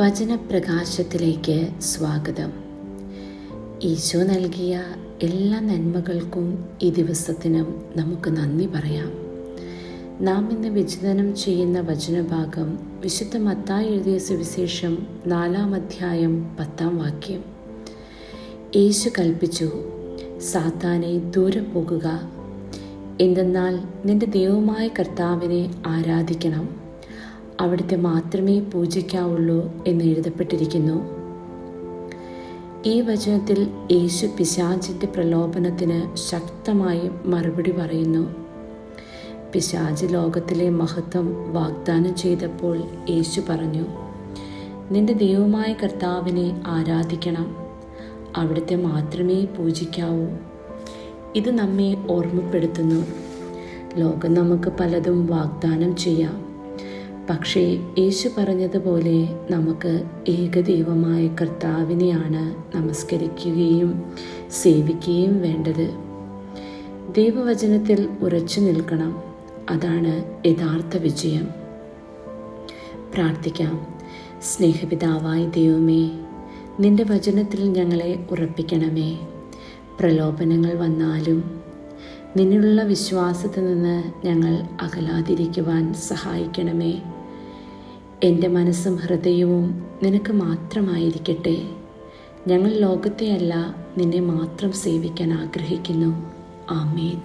വചനപ്രകാശത്തിലേക്ക് സ്വാഗതം. ഈശോ നൽകിയ എല്ലാ നന്മകൾക്കും ഈ ദിവസത്തിനും നമുക്ക് നന്ദി പറയാം. നാം ഇന്ന് വിചിന്തനം ചെയ്യുന്ന വചനഭാഗം വിശുദ്ധ മത്തായി എഴുതിയ സുവിശേഷം 4-ാം അധ്യായം 10-ാം വാക്യം. യേശു കൽപ്പിച്ചു, സാത്താനെ ദൂരെ പോകുക, എന്തെന്നാൽ നിന്റെ ദൈവമായ കർത്താവിനെ ആരാധിക്കണം, അവിടുത്തെ മാത്രമേ പൂജിക്കാവുള്ളൂ എന്ന് എഴുതപ്പെട്ടിരിക്കുന്നു. ഈ വചനത്തിൽ യേശു പിശാചിൻ്റെ പ്രലോഭനത്തിന് ശക്തമായി മറുപടി പറയുന്നു. പിശാച് ലോകത്തിലെ മഹത്വം വാഗ്ദാനം ചെയ്തപ്പോൾ യേശു പറഞ്ഞു, നിന്റെ ദൈവമായ കർത്താവിനെ ആരാധിക്കണം, അവിടുത്തെ മാത്രമേ പൂജിക്കാവൂ. ഇത് നമ്മെ ഓർമ്മപ്പെടുത്തുന്നു, ലോകം നമുക്ക് പലതും വാഗ്ദാനം ചെയ്യാം, പക്ഷേ യേശു പറഞ്ഞതുപോലെ നമുക്ക് ഏകദൈവമായ കർത്താവിനെയാണ് നമസ്കരിക്കുകയും സേവിക്കുകയും വേണ്ടത്. ദൈവവചനത്തിൽ ഉറച്ചു നിൽക്കണം, അതാണ് യഥാർത്ഥ വിജയം. പ്രാർത്ഥിക്കാം. സ്നേഹപിതാവായ ദൈവമേ, നിന്റെ വചനത്തിൽ ഞങ്ങളെ ഉറപ്പിക്കണമേ. പ്രലോഭനങ്ങൾ വന്നാലും നിന്നിലുള്ള വിശ്വാസത്തിൽ നിന്ന് ഞങ്ങൾ അകലാതിരിക്കുവാൻ സഹായിക്കണമേ. എൻ്റെ മനസ്സും ഹൃദയവും നിനക്ക് മാത്രമായിരിക്കട്ടെ. ഞങ്ങൾ ലോകത്തെയല്ല, നിന്നെ മാത്രം സേവിക്കാൻ ആഗ്രഹിക്കുന്നു. ആമേൻ.